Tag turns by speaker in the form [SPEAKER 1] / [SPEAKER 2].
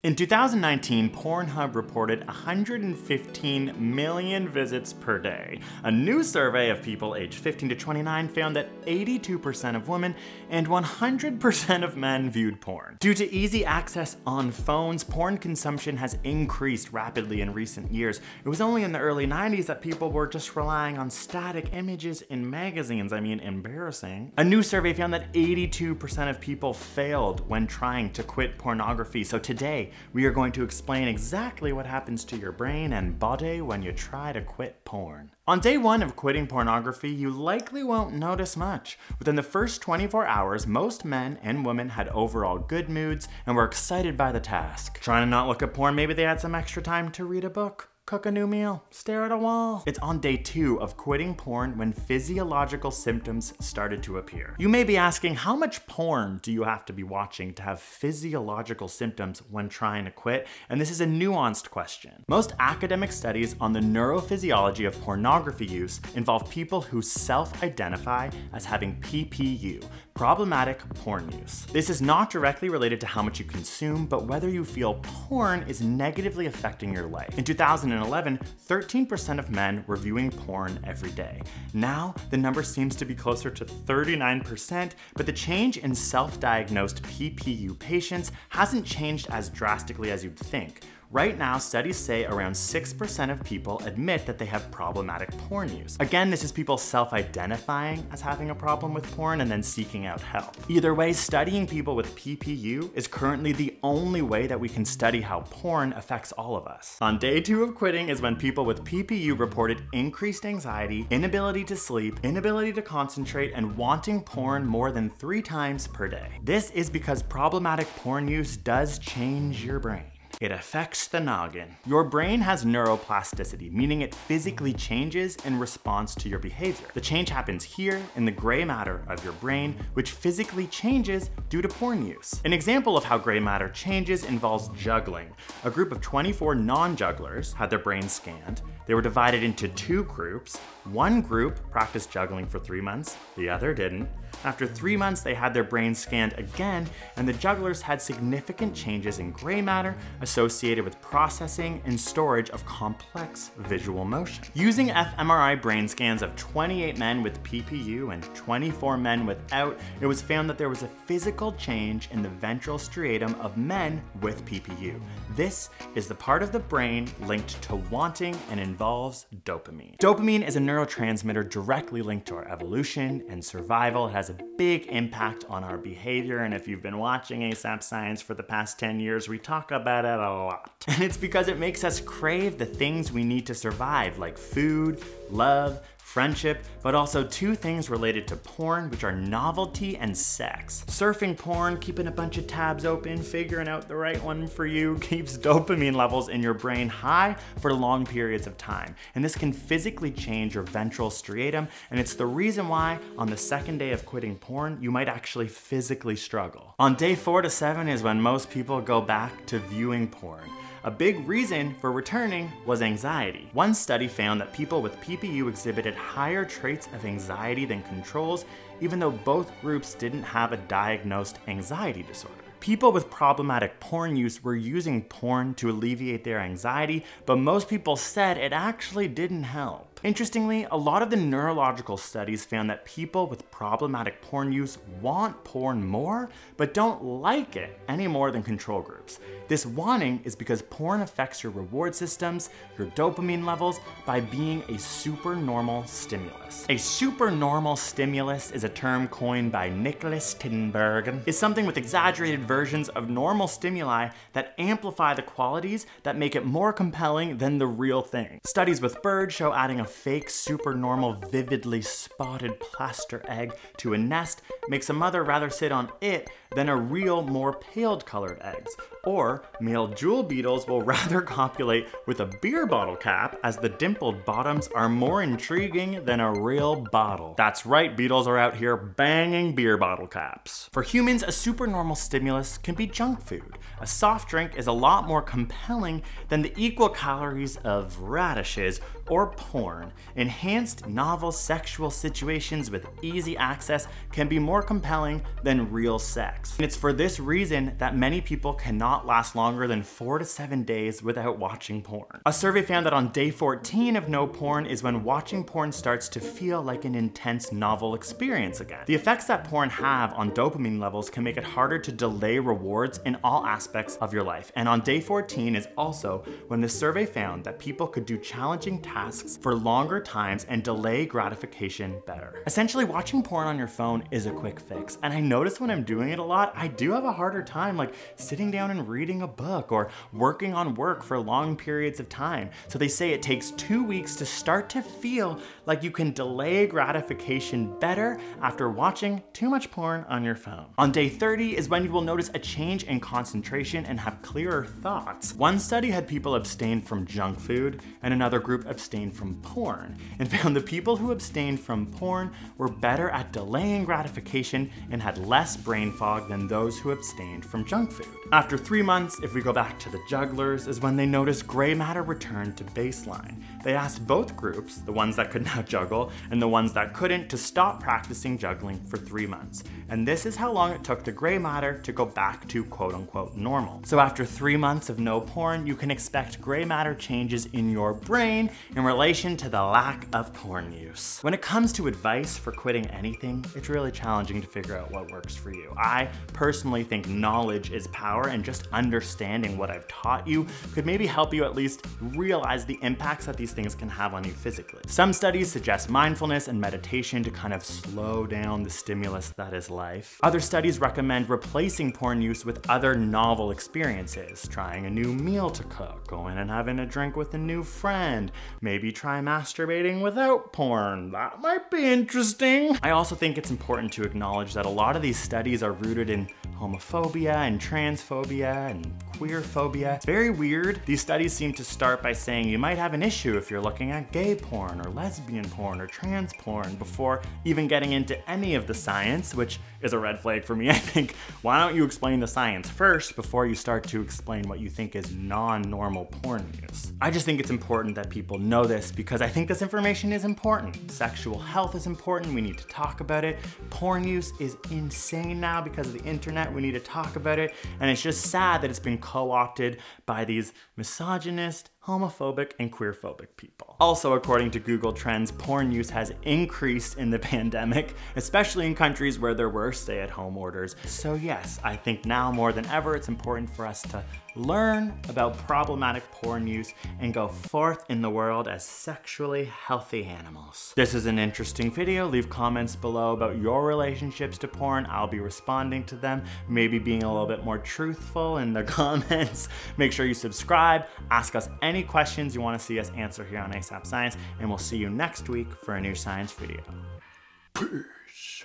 [SPEAKER 1] In 2019, Pornhub reported 115 million visits per day. A new survey of people aged 15 to 29 found that 82% of women and 100% of men viewed porn. Due to easy access on phones, porn consumption has increased rapidly in recent years. It was only in the early 90s that people were just relying on static images in magazines. I mean, embarrassing. A new survey found that 82% of people failed when trying to quit pornography. So today, we are going to explain exactly what happens to your brain and body when you try to quit porn. On day one of quitting pornography, you likely won't notice much. Within the first 24 hours, most men and women had overall good moods and were excited by the task. Trying to not look at porn, maybe they had some extra time to read a book, cook a new meal, stare at a wall. It's on day two of quitting porn when physiological symptoms started to appear. You may be asking, how much porn do you have to be watching to have physiological symptoms when trying to quit? And this is a nuanced question. Most academic studies on the neurophysiology of pornography use involve people who self-identify as having PPU, problematic porn use. This is not directly related to how much you consume, but whether you feel porn is negatively affecting your life. In 2011, 13% of men were viewing porn every day. Now, the number seems to be closer to 39%, but the change in self-diagnosed PPU patients hasn't changed as drastically as you'd think. Right now, studies say around 6% of people admit that they have problematic porn use. Again, this is people self-identifying as having a problem with porn and then seeking out help. Either way, studying people with PPU is currently the only way that we can study how porn affects all of us. On day two of quitting is when people with PPU reported increased anxiety, inability to sleep, inability to concentrate, and wanting porn more than 3 times per day. This is because problematic porn use does change your brain. It affects the noggin. Your brain has neuroplasticity, meaning it physically changes in response to your behavior. The change happens here in the gray matter of your brain, which physically changes due to porn use. An example of how gray matter changes involves juggling. A group of 24 non-jugglers had their brains scanned. They were divided into 2 groups. One group practiced juggling for 3 months, the other didn't. After 3 months, they had their brains scanned again, and the jugglers had significant changes in gray matter associated with processing and storage of complex visual motion. Using fMRI brain scans of 28 men with PPU and 24 men without, it was found that there was a physical change in the ventral striatum of men with PPU. This is the part of the brain linked to wanting and involves dopamine. Dopamine is a neurotransmitter directly linked to our evolution and survival. It has a big impact on our behavior, and if you've been watching ASAP Science for the past 10 years, we talk about it a lot. And it's because it makes us crave the things we need to survive, like food, love, friendship, but also 2 things related to porn, which are novelty and sex. Surfing porn, keeping a bunch of tabs open, figuring out the right one for you, keeps dopamine levels in your brain high for long periods of time. And this can physically change your ventral striatum, and it's the reason why on the second day of quitting porn, you might actually physically struggle. On day 4 to 7 is when most people go back to viewing porn. A big reason for returning was anxiety. One study found that people with PPU exhibited higher traits of anxiety than controls, even though both groups didn't have a diagnosed anxiety disorder. People with problematic porn use were using porn to alleviate their anxiety, but most people said it actually didn't help. Interestingly, a lot of the neurological studies found that people with problematic porn use want porn more, but don't like it any more than control groups. This wanting is because porn affects your reward systems, your dopamine levels, by being a supernormal stimulus. A supernormal stimulus is a term coined by Nicholas Tinbergen. It's something with exaggerated versions of normal stimuli that amplify the qualities that make it more compelling than the real thing. Studies with birds show adding a fake supernormal vividly spotted plaster egg to a nest makes a mother rather sit on it than a real more pale colored eggs. Or male jewel beetles will rather copulate with a beer bottle cap, as the dimpled bottoms are more intriguing than a real bottle. That's right, beetles are out here banging beer bottle caps. For humans, a supernormal stimulus can be junk food. A soft drink is a lot more compelling than the equal calories of radishes or porn. Enhanced novel sexual situations with easy access can be more compelling than real sex. And it's for this reason that many people cannot not last longer than 4 to 7 days without watching porn. A survey found that on day 14 of no porn is when watching porn starts to feel like an intense novel experience again. The effects that porn have on dopamine levels can make it harder to delay rewards in all aspects of your life. And on day 14 is also when the survey found that people could do challenging tasks for longer times and delay gratification better. Essentially, watching porn on your phone is a quick fix. And I notice when I'm doing it a lot, I do have a harder time like sitting down and reading a book or working on work for long periods of time. So they say it takes 2 weeks to start to feel like you can delay gratification better after watching too much porn on your phone. On day 30 is when you will notice a change in concentration and have clearer thoughts. One study had people abstain from junk food and another group abstained from porn, and found the people who abstained from porn were better at delaying gratification and had less brain fog than those who abstained from junk food. After 3 months, if we go back to the jugglers, is when they noticed gray matter returned to baseline. They asked both groups, the ones that could now juggle and the ones that couldn't, to stop practicing juggling for 3 months. And this is how long it took the gray matter to go back to quote-unquote normal. So after 3 months of no porn, you can expect gray matter changes in your brain in relation to the lack of porn use. When it comes to advice for quitting anything, it's really challenging to figure out what works for you. I personally think knowledge is power, and just understanding what I've taught you could maybe help you at least realize the impacts that these things can have on you physically. Some studies suggest mindfulness and meditation to kind of slow down the stimulus that is life. Other studies recommend replacing porn use with other novel experiences, trying a new meal to cook, going and having a drink with a new friend, maybe try masturbating without porn. That might be interesting. I also think it's important to acknowledge that a lot of these studies are rooted in homophobia and transphobia and queer phobia. It's very weird. These studies seem to start by saying you might have an issue if you're looking at gay porn or lesbian porn or trans porn before even getting into any of the science, which is a red flag for me. I think, why don't you explain the science first before you start to explain what you think is non-normal porn use? I just think it's important that people know this because I think this information is important. Sexual health is important. We need to talk about it. Porn use is insane now because of the internet. We need to talk about it. And it's just sad that it's been co-opted by these misogynist, homophobic, and queerphobic people. Also, according to Google Trends, porn use has increased in the pandemic, especially in countries where there were stay-at-home orders. So yes, I think now more than ever, it's important for us to learn about problematic porn use and go forth in the world as sexually healthy animals. This is an interesting video. Leave comments below about your relationships to porn. I'll be responding to them, maybe being a little bit more truthful in the comments. Make sure you subscribe, ask us any questions you want to see us answer here on ASAP Science, and we'll see you next week for a new science video. Peace.